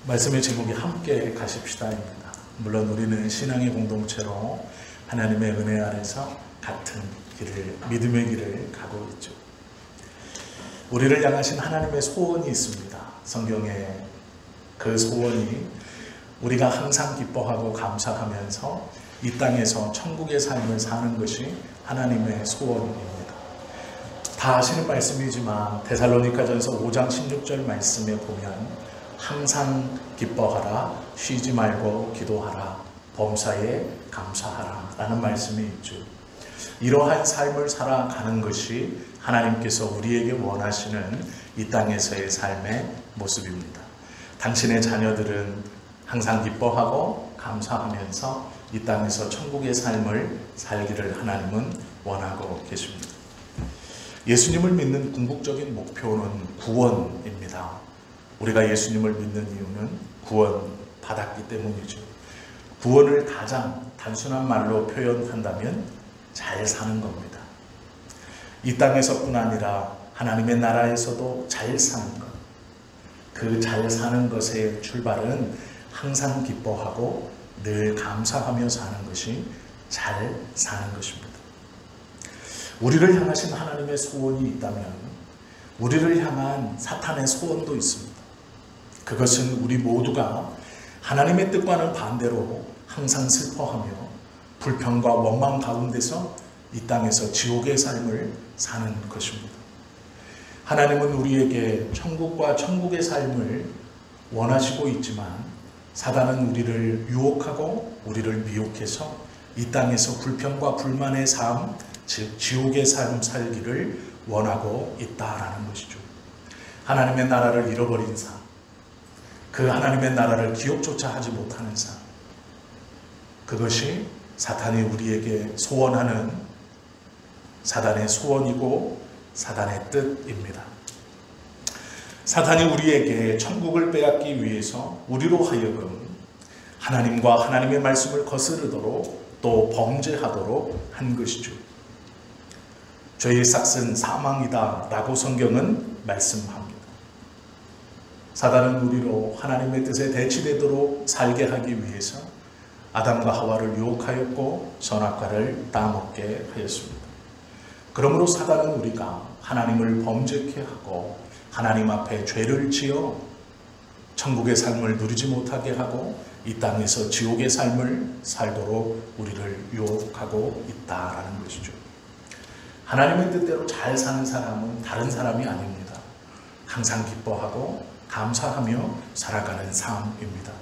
말씀의 제목이 함께 가십시다입니다. 물론 우리는 신앙의 공동체로 하나님의 은혜 아래서 같은 길을, 믿음의 길을 가고 있죠. 우리를 향하신 하나님의 소원이 있습니다. 성경에 그 소원이 우리가 항상 기뻐하고 감사하면서 이 땅에서 천국의 삶을 사는 것이 하나님의 소원입니다. 다 아시는 말씀이지만 데살로니가전서 5장 16절 말씀에 보면 항상 기뻐하라, 쉬지 말고 기도하라, 범사에 감사하라 라는 말씀이 있죠. 이러한 삶을 살아가는 것이 하나님께서 우리에게 원하시는 이 땅에서의 삶의 모습입니다. 당신의 자녀들은 항상 기뻐하고 감사하면서 이 땅에서 천국의 삶을 살기를 하나님은 원하고 계십니다. 예수님을 믿는 궁극적인 목표는 구원입니다. 우리가 예수님을 믿는 이유는 구원 받았기 때문이죠. 구원을 가장 단순한 말로 표현한다면 잘 사는 겁니다. 이 땅에서뿐 아니라 하나님의 나라에서도 잘 사는 것. 그 잘 사는 것의 출발은 항상 기뻐하고 늘 감사하며 사는 것이 잘 사는 것입니다. 우리를 향하신 하나님의 소원이 있다면 우리를 향한 사탄의 소원도 있습니다. 그것은 우리 모두가 하나님의 뜻과는 반대로 항상 슬퍼하며 불평과 원망 가운데서 이 땅에서 지옥의 삶을 사는 것입니다. 하나님은 우리에게 천국과 천국의 삶을 원하시고 있지만 사단은 우리를 유혹하고 우리를 미혹해서 이 땅에서 불평과 불만의 삶, 즉 지옥의 삶 살기를 원하고 있다라는 것이죠. 하나님의 나라를 잃어버린 삶, 그 하나님의 나라를 기억조차 하지 못하는 삶, 그것이 사탄이 우리에게 소원하는 사단의 소원이고 사단의 뜻입니다. 사탄이 우리에게 천국을 빼앗기 위해서 우리로 하여금 하나님과 하나님의 말씀을 거스르도록 또 범죄하도록 한 것이죠. 죄의 삭은 사망이다 라고 성경은 말씀합니다. 사단은 우리로 하나님의 뜻에 대치되도록 살게 하기 위해서 아담과 하와를 유혹하였고 선악과를 따먹게 하였습니다. 그러므로 사단은 우리가 하나님을 범죄케 하고 하나님 앞에 죄를 지어 천국의 삶을 누리지 못하게 하고 이 땅에서 지옥의 삶을 살도록 우리를 유혹하고 있다라는 것이죠. 하나님의 뜻대로 잘 사는 사람은 다른 사람이 아닙니다. 항상 기뻐하고 감사하며 살아가는 삶입니다.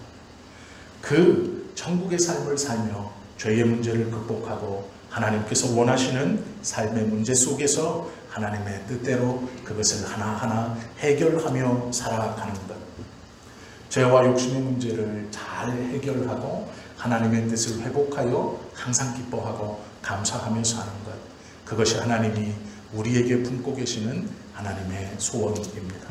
그 천국의 삶을 살며 죄의 문제를 극복하고 하나님께서 원하시는 삶의 문제 속에서 하나님의 뜻대로 그것을 하나하나 해결하며 살아가는 것. 죄와 욕심의 문제를 잘 해결하고 하나님의 뜻을 회복하여 항상 기뻐하고 감사하며 사는 것. 그것이 하나님이 우리에게 품고 계시는 하나님의 소원입니다.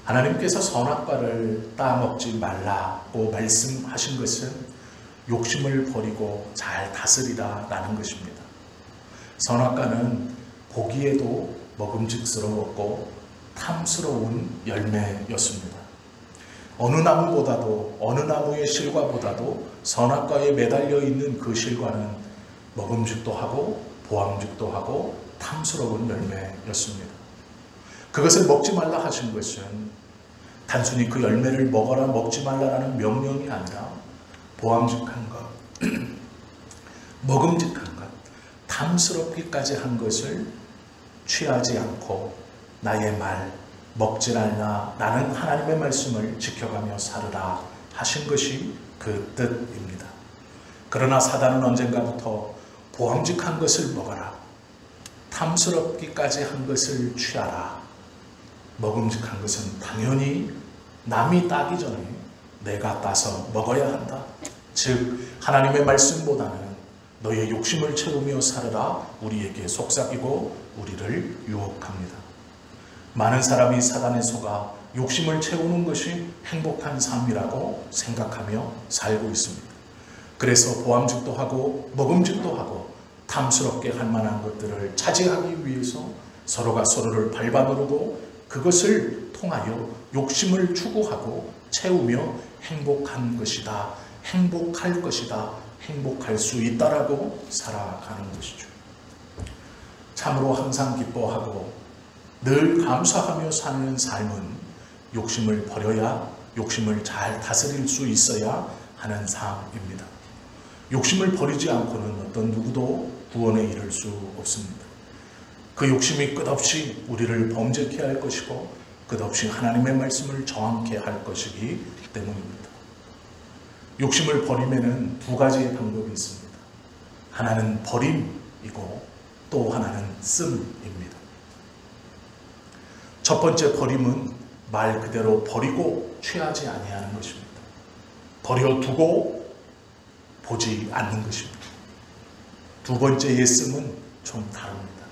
하나님께서 선악과를 따먹지 말라고 말씀하신 것은 욕심을 버리고 잘 다스리라 라는 것입니다. 선악과는 보기에도 먹음직스러웠고 탐스러운 열매였습니다. 어느 나무보다도 어느 나무의 실과보다도 선악과에 매달려 있는 그 실과는 먹음직도 하고 보암직도 하고 탐스러운 열매였습니다. 그것을 먹지 말라 하신 것은 단순히 그 열매를 먹어라 먹지 말라라는 명령이 아니라 보암직한 것, 먹음직한 것, 탐스럽기까지 한 것을 취하지 않고 나의 말, 먹지 말라 라는 하나님의 말씀을 지켜가며 살으라 하신 것이 그 뜻입니다. 그러나 사단은 언젠가부터 보암직한 것을 먹어라, 탐스럽기까지 한 것을 취하라, 먹음직한 것은 당연히 남이 따기 전에 내가 따서 먹어야 한다. 즉 하나님의 말씀보다는 너의 욕심을 채우며 살아라 우리에게 속삭이고 우리를 유혹합니다. 많은 사람이 사단에 속아 욕심을 채우는 것이 행복한 삶이라고 생각하며 살고 있습니다. 그래서 보암직도 하고 먹음직도 하고 탐스럽게 할 만한 것들을 차지하기 위해서 서로가 서로를 밟아누르고 그것을 통하여 욕심을 추구하고 채우며 행복한 것이다. 행복할 것이다. 행복할 수 있다라고 살아가는 것이죠. 참으로 항상 기뻐하고 늘 감사하며 사는 삶은 욕심을 버려야, 욕심을 잘 다스릴 수 있어야 하는 삶입니다. 욕심을 버리지 않고는 어떤 누구도 구원에 이를 수 없습니다. 그 욕심이 끝없이 우리를 범죄케 할 것이고 끝없이 하나님의 말씀을 저항케 할 것이기 때문입니다. 욕심을 버리면은 두 가지의 방법이 있습니다. 하나는 버림이고 또 하나는 씀입니다. 첫 번째 버림은 말 그대로 버리고 취하지 아니하는 것입니다. 버려두고 보지 않는 것입니다. 두 번째의 씀은 좀 다릅니다.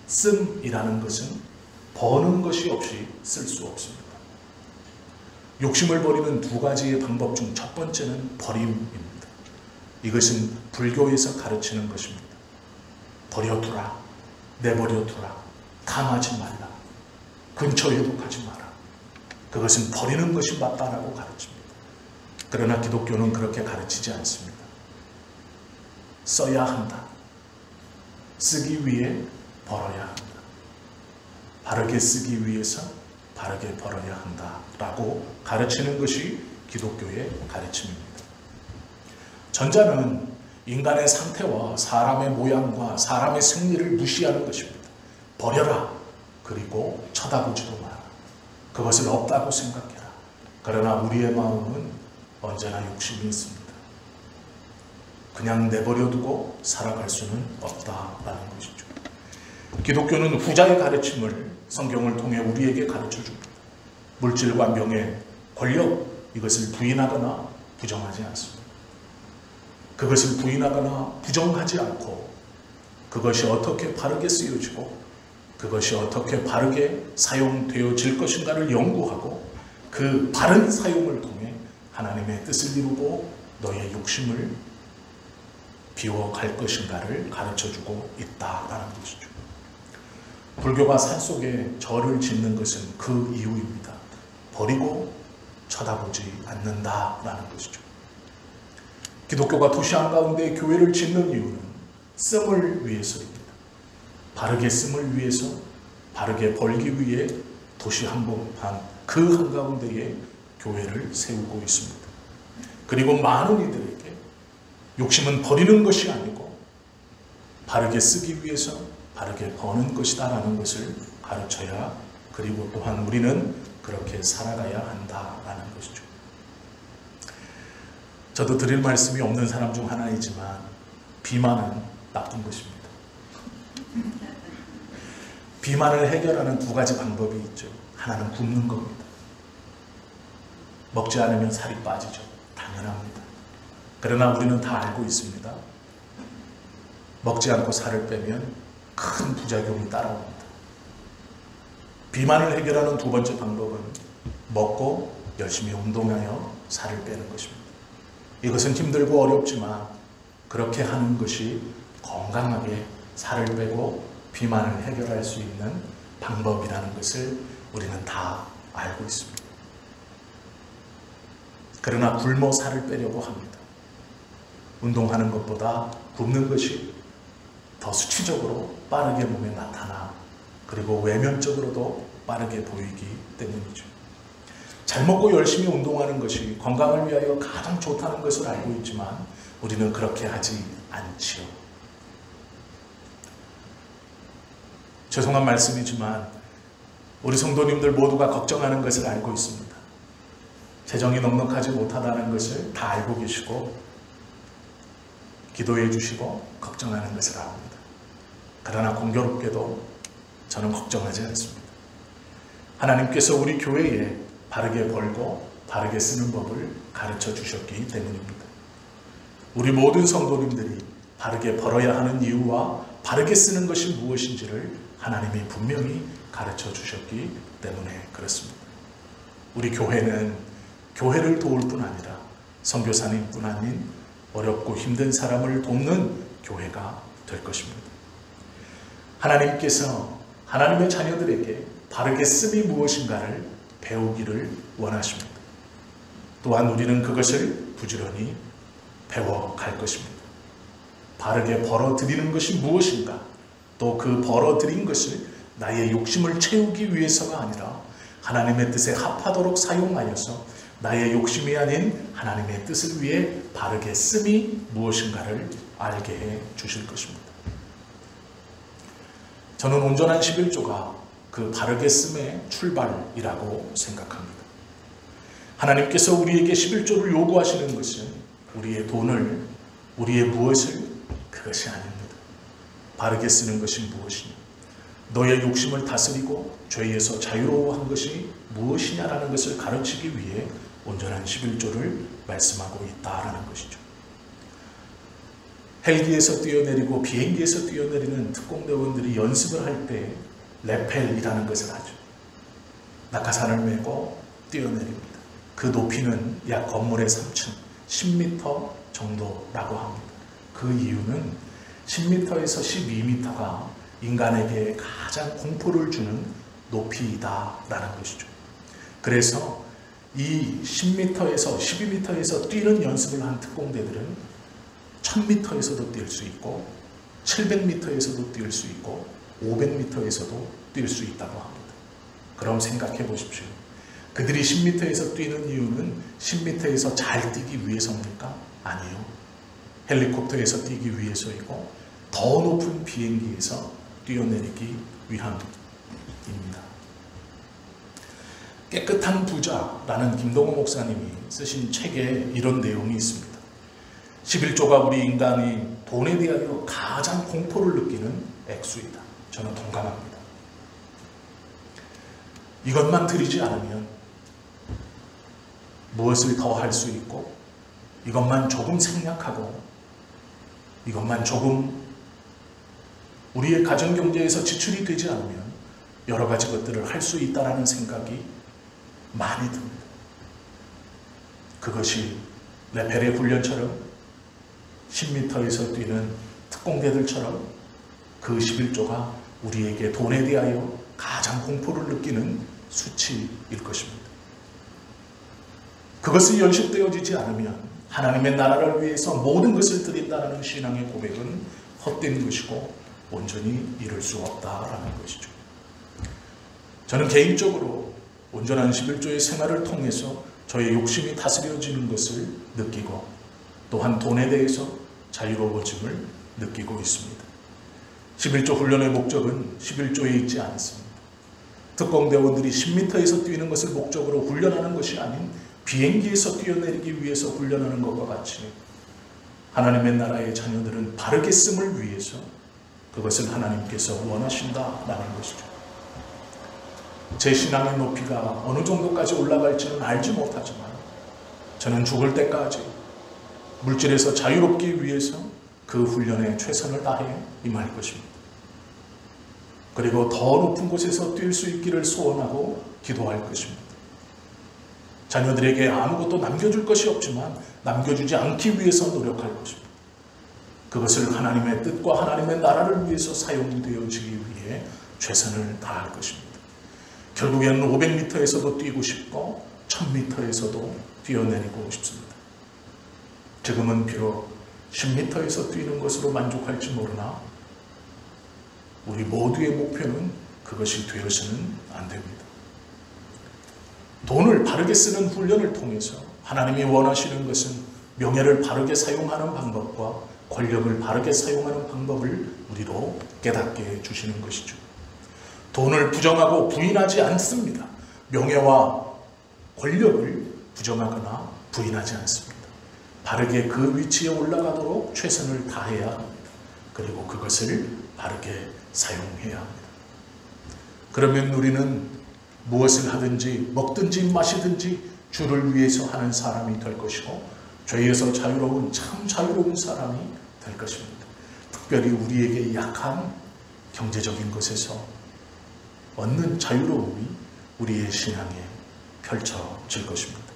씀이라는 것은 버는 것이 없이 쓸 수 없습니다. 욕심을 버리는 두 가지의 방법 중 첫 번째는 버림입니다. 이것은 불교에서 가르치는 것입니다. 버려두라, 내버려두라, 탐하지 말라, 근처에도 가지 마라. 그것은 버리는 것이 맞다라고 가르칩니다. 그러나 기독교는 그렇게 가르치지 않습니다. 써야 한다. 쓰기 위해 벌어야 한다. 바르게 쓰기 위해서 바르게 벌어야 한다라고 가르치는 것이 기독교의 가르침입니다. 전자는 인간의 상태와 사람의 모양과 사람의 생리를 무시하는 것입니다. 버려라. 그리고 쳐다보지도 마라. 그것을 없다고 생각해라. 그러나 우리의 마음은 언제나 욕심이 있습니다. 그냥 내버려두고 살아갈 수는 없다라는 것이죠. 기독교는 후자의 가르침을 성경을 통해 우리에게 가르쳐줍니다. 물질과 명예, 권력, 이것을 부인하거나 부정하지 않습니다. 그것을 부인하거나 부정하지 않고 그것이 어떻게 바르게 쓰여지고 그것이 어떻게 바르게 사용되어질 것인가를 연구하고 그 바른 사용을 통해 하나님의 뜻을 이루고 너의 욕심을 비워갈 것인가를 가르쳐주고 있다라는 것이죠. 불교가 산속에 절을 짓는 것은 그 이유입니다. 버리고 쳐다보지 않는다라는 것이죠. 기독교가 도시 한가운데 교회를 짓는 이유는 씀을 위해서입니다. 바르게 씀을 위해서, 바르게 벌기 위해 도시 그 한가운데에 교회를 세우고 있습니다. 그리고 많은 이들에게 욕심은 버리는 것이 아니고 바르게 쓰기 위해서 바르게 버는 것이다라는 것을 가르쳐야, 그리고 또한 우리는 그렇게 살아가야 한다라는 것이죠. 저도 드릴 말씀이 없는 사람 중 하나이지만 비만은 나쁜 것입니다. 비만을 해결하는 두 가지 방법이 있죠. 하나는 굶는 겁니다. 먹지 않으면 살이 빠지죠. 당연합니다. 그러나 우리는 다 알고 있습니다. 먹지 않고 살을 빼면 큰 부작용이 따라옵니다. 비만을 해결하는 두 번째 방법은 먹고 열심히 운동하여 살을 빼는 것입니다. 이것은 힘들고 어렵지만 그렇게 하는 것이 건강하게 살을 빼고 비만을 해결할 수 있는 방법이라는 것을 우리는 다 알고 있습니다. 그러나 굶어 살을 빼려고 합니다. 운동하는 것보다 굶는 것이 더 수치적으로 빠르게 몸에 나타나, 그리고 외면적으로도 빠르게 보이기 때문이죠. 잘 먹고 열심히 운동하는 것이 건강을 위하여 가장 좋다는 것을 알고 있지만 우리는 그렇게 하지 않지요. 죄송한 말씀이지만 우리 성도님들 모두가 걱정하는 것을 알고 있습니다. 재정이 넉넉하지 못하다는 것을 다 알고 계시고 기도해 주시고 걱정하는 것을 압니다. 그러나 공교롭게도 저는 걱정하지 않습니다. 하나님께서 우리 교회에 바르게 벌고 바르게 쓰는 법을 가르쳐 주셨기 때문입니다. 우리 모든 성도님들이 바르게 벌어야 하는 이유와 바르게 쓰는 것이 무엇인지를 하나님이 분명히 가르쳐 주셨기 때문에 그렇습니다. 우리 교회는 교회를 도울 뿐 아니라 선교사님뿐 아닌 어렵고 힘든 사람을 돕는 교회가 될 것입니다. 하나님께서 하나님의 자녀들에게 바르게 씀이 무엇인가를 배우기를 원하십니다. 또한 우리는 그것을 부지런히 배워갈 것입니다. 바르게 벌어들이는 것이 무엇인가? 또 그 벌어들인 것을 나의 욕심을 채우기 위해서가 아니라 하나님의 뜻에 합하도록 사용하여서 나의 욕심이 아닌 하나님의 뜻을 위해 바르게 씀이 무엇인가를 알게 해 주실 것입니다. 저는 온전한 11조가 그 바르게 씀의 출발이라고 생각합니다. 하나님께서 우리에게 11조를 요구하시는 것은 우리의 돈을, 우리의 무엇을, 그것이 아닙니다. 바르게 쓰는 것이 무엇이냐? 너의 욕심을 다스리고 죄에서 자유로워한 것이 무엇이냐라는 것을 가르치기 위해 온전한 11조를 말씀하고 있다라는 것이죠. 헬기에서 뛰어내리고 비행기에서 뛰어내리는 특공대원들이 연습을 할 때 레펠이라는 것을 하죠. 낙하산을 메고 뛰어내립니다. 그 높이는 약 건물의 3층, 10m 정도라고 합니다. 그 이유는 10m에서 12m가 인간에게 가장 공포를 주는 높이다라는 것이죠. 그래서 이 10m에서 12m에서 뛰는 연습을 한 특공대들은 1000m에서도 뛸 수 있고 700m에서도 뛸 수 있고 500m에서도 뛸 수 있다고 합니다. 그럼 생각해 보십시오. 그들이 10m에서 뛰는 이유는 10m에서 잘 뛰기 위해서입니까? 아니요. 헬리콥터에서 뛰기 위해서이고 더 높은 비행기에서 뛰어내리기 위함입니다. 깨끗한 부자라는 김동호 목사님이 쓰신 책에 이런 내용이 있습니다. 11조가 우리 인간이 돈에 대하여 가장 공포를 느끼는 액수이다. 저는 동감합니다. 이것만 드리지 않으면 무엇을 더 할 수 있고, 이것만 조금 생략하고, 이것만 조금 우리의 가정경제에서 지출이 되지 않으면 여러 가지 것들을 할 수 있다라는 생각이 많이 듭니다. 그것이 레펠의 훈련처럼 10m에서 뛰는 특공대들처럼 그 11조가 우리에게 돈에 대하여 가장 공포를 느끼는 수치일 것입니다. 그것이 연습되어지지 않으면 하나님의 나라를 위해서 모든 것을 드린다는 신앙의 고백은 헛된 것이고 온전히 이룰 수 없다라는 것이죠. 저는 개인적으로 온전한 11조의 생활을 통해서 저의 욕심이 다스려지는 것을 느끼고 또한 돈에 대해서 자유로워짐을 느끼고 있습니다. 11조 훈련의 목적은 11조에 있지 않습니다. 특공대원들이 10m에서 뛰는 것을 목적으로 훈련하는 것이 아닌 비행기에서 뛰어내리기 위해서 훈련하는 것과 같이 하나님의 나라의 자녀들은 바르게 씀을 위해서 그것을 하나님께서 원하신다라는 것이죠. 제 신앙의 높이가 어느 정도까지 올라갈지는 알지 못하지만 저는 죽을 때까지 물질에서 자유롭기 위해서 그 훈련에 최선을 다해 임할 것입니다. 그리고 더 높은 곳에서 뛸 수 있기를 소원하고 기도할 것입니다. 자녀들에게 아무것도 남겨줄 것이 없지만 남겨주지 않기 위해서 노력할 것입니다. 그것을 하나님의 뜻과 하나님의 나라를 위해서 사용되어지기 위해 최선을 다할 것입니다. 결국에는 500m에서도 뛰고 싶고 1000m에서도 뛰어내리고 싶습니다. 지금은 비록 10m에서 뛰는 것으로 만족할지 모르나 우리 모두의 목표는 그것이 되어서는 안 됩니다. 돈을 바르게 쓰는 훈련을 통해서 하나님이 원하시는 것은 명예를 바르게 사용하는 방법과 권력을 바르게 사용하는 방법을 우리로 깨닫게 해주시는 것이죠. 돈을 부정하고 부인하지 않습니다. 명예와 권력을 부정하거나 부인하지 않습니다. 바르게 그 위치에 올라가도록 최선을 다해야 합니다. 그리고 그것을 바르게 사용해야 합니다. 그러면 우리는 무엇을 하든지 먹든지 마시든지 주를 위해서 하는 사람이 될 것이고 죄에서 자유로운 참 자유로운 사람이 될 것입니다. 특별히 우리에게 약한 경제적인 것에서 얻는 자유로움이 우리의 신앙에 펼쳐질 것입니다.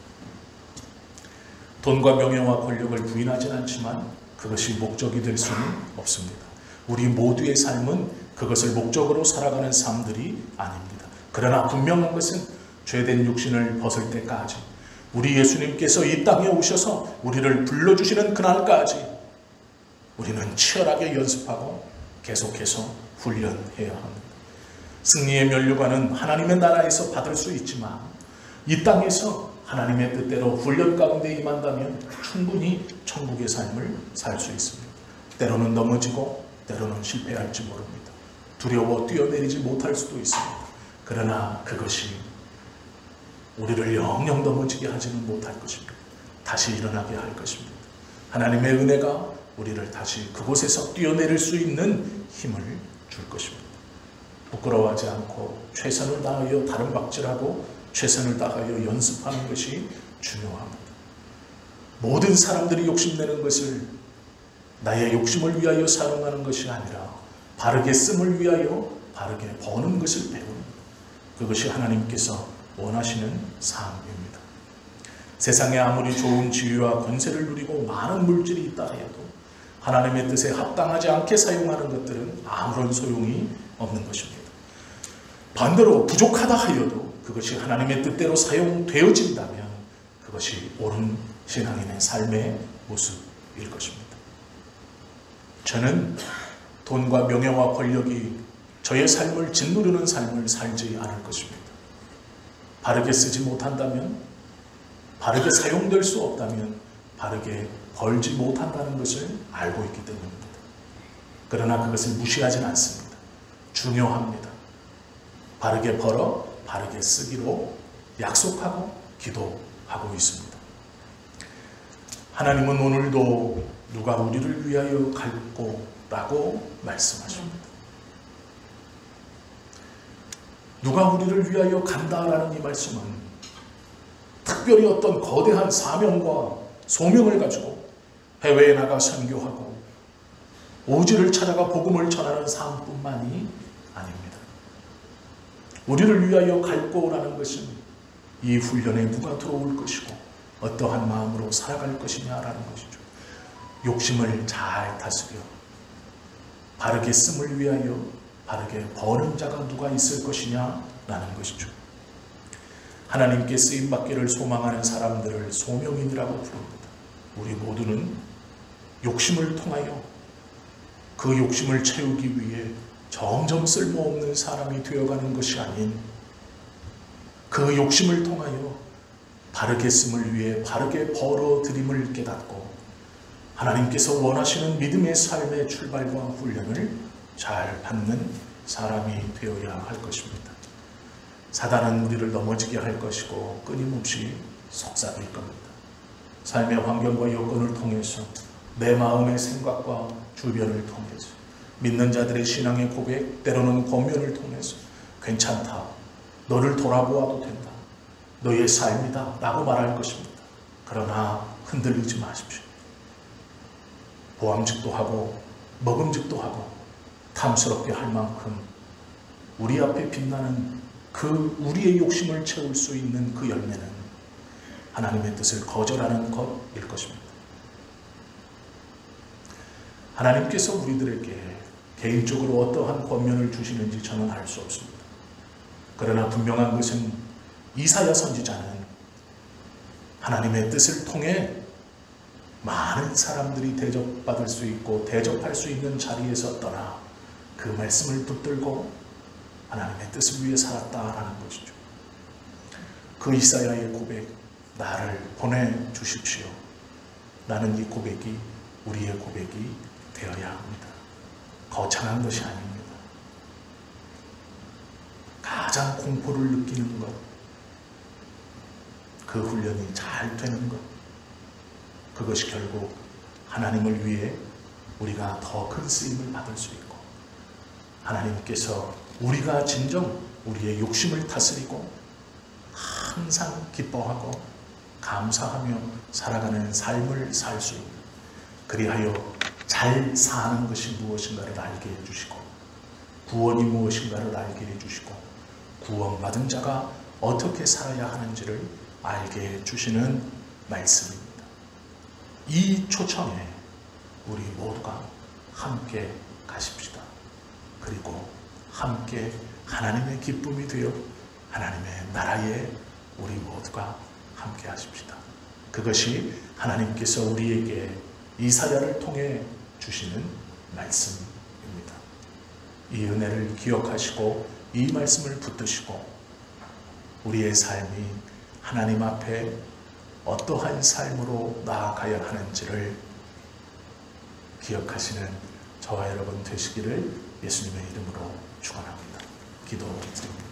돈과 명예와 권력을 부인하진 않지만 그것이 목적이 될 수는 없습니다. 우리 모두의 삶은 그것을 목적으로 살아가는 삶들이 아닙니다. 그러나 분명한 것은 죄된 육신을 벗을 때까지 우리 예수님께서 이 땅에 오셔서 우리를 불러주시는 그날까지 우리는 치열하게 연습하고 계속해서 훈련해야 합니다. 승리의 면류관은 하나님의 나라에서 받을 수 있지만 이 땅에서 하나님의 뜻대로 훈련 가운데 임한다면 충분히 천국의 삶을 살 수 있습니다. 때로는 넘어지고 때로는 실패할지 모릅니다. 두려워 뛰어내리지 못할 수도 있습니다. 그러나 그것이 우리를 영영 넘어지게 하지는 못할 것입니다. 다시 일어나게 할 것입니다. 하나님의 은혜가 우리를 다시 그곳에서 뛰어내릴 수 있는 힘을 줄 것입니다. 부끄러워하지 않고 최선을 다하여 다른 박질하고 최선을 다하여 연습하는 것이 중요합니다. 모든 사람들이 욕심내는 것을 나의 욕심을 위하여 사용하는 것이 아니라 바르게 씀을 위하여 바르게 버는 것을 배우는 그것이 하나님께서 원하시는 삶입니다. 세상에 아무리 좋은 지위와 권세를 누리고 많은 물질이 있다 해도 하나님의 뜻에 합당하지 않게 사용하는 것들은 아무런 소용이 없는 것입니다. 반대로 부족하다 하여도 그것이 하나님의 뜻대로 사용되어진다면 그것이 옳은 신앙인의 삶의 모습일 것입니다. 저는 돈과 명예와 권력이 저의 삶을 짓누르는 삶을 살지 않을 것입니다. 바르게 쓰지 못한다면, 바르게 사용될 수 없다면 바르게 벌지 못한다는 것을 알고 있기 때문입니다. 그러나 그것을 무시하진 않습니다. 중요합니다. 바르게 벌어 바르게 쓰기로 약속하고 기도하고 있습니다. 하나님은 오늘도 누가 우리를 위하여 갈고라고 말씀하십니다. 누가 우리를 위하여 간다라는 이 말씀은 특별히 어떤 거대한 사명과 소명을 가지고 해외에 나가 선교하고 오지를 찾아가 복음을 전하는 삶뿐만이 아닙니다. 우리를 위하여 갈고라는 것은 이 훈련에 누가 들어올 것이고 어떠한 마음으로 살아갈 것이냐라는 것이죠. 욕심을 잘 다스려 바르게 씀을 위하여 바르게 버는 자가 누가 있을 것이냐라는 것이죠. 하나님께 쓰임받기를 소망하는 사람들을 소명인이라고 부릅니다. 우리 모두는 욕심을 통하여 그 욕심을 채우기 위해 점점 쓸모없는 사람이 되어가는 것이 아닌 그 욕심을 통하여 바르게 씀을 위해 바르게 벌어들임을 깨닫고 하나님께서 원하시는 믿음의 삶의 출발과 훈련을 잘 받는 사람이 되어야 할 것입니다. 사단은 우리를 넘어지게 할 것이고 끊임없이 속삭일 겁니다. 삶의 환경과 여건을 통해서 내 마음의 생각과 주변을 통해서 믿는 자들의 신앙의 고백, 때로는 권면을 통해서 괜찮다, 너를 돌아보아도 된다, 너의 삶이다 라고 말할 것입니다. 그러나 흔들리지 마십시오. 보암직도 하고 먹음직도 하고 탐스럽게 할 만큼 우리 앞에 빛나는 그 우리의 욕심을 채울 수 있는 그 열매는 하나님의 뜻을 거절하는 것일 것입니다. 하나님께서 우리들에게 개인적으로 어떠한 권면을 주시는지 저는 알 수 없습니다. 그러나 분명한 것은 이사야 선지자는 하나님의 뜻을 통해 많은 사람들이 대접받을 수 있고 대접할 수 있는 자리에서 떠나 그 말씀을 붙들고 하나님의 뜻을 위해 살았다라는 것이죠. 그 이사야의 고백, 나를 보내주십시오. 라는 이 고백이 우리의 고백이 되어야 합니다. 거창한 것이 아닙니다. 가장 공포를 느끼는 것, 그 훈련이 잘 되는 것, 그것이 결국 하나님을 위해 우리가 더 큰 쓰임을 받을 수 있고 하나님께서 우리가 진정 우리의 욕심을 다스리고 항상 기뻐하고 감사하며 살아가는 삶을 살 수 있는, 그리하여 잘 사는 것이 무엇인가를 알게 해주시고 구원이 무엇인가를 알게 해주시고 구원받은 자가 어떻게 살아야 하는지를 알게 해주시는 말씀입니다. 이 초청에 우리 모두가 함께 가십시다. 그리고 함께 하나님의 기쁨이 되어 하나님의 나라에 우리 모두가 함께 하십시다. 그것이 하나님께서 우리에게 이사야를 통해 주시는 말씀입니다. 이 은혜를 기억하시고 이 말씀을 붙드시고 우리의 삶이 하나님 앞에 어떠한 삶으로 나아가야 하는지를 기억하시는 저와 여러분 되시기를 예수님의 이름으로 축원합니다. 기도드립니다.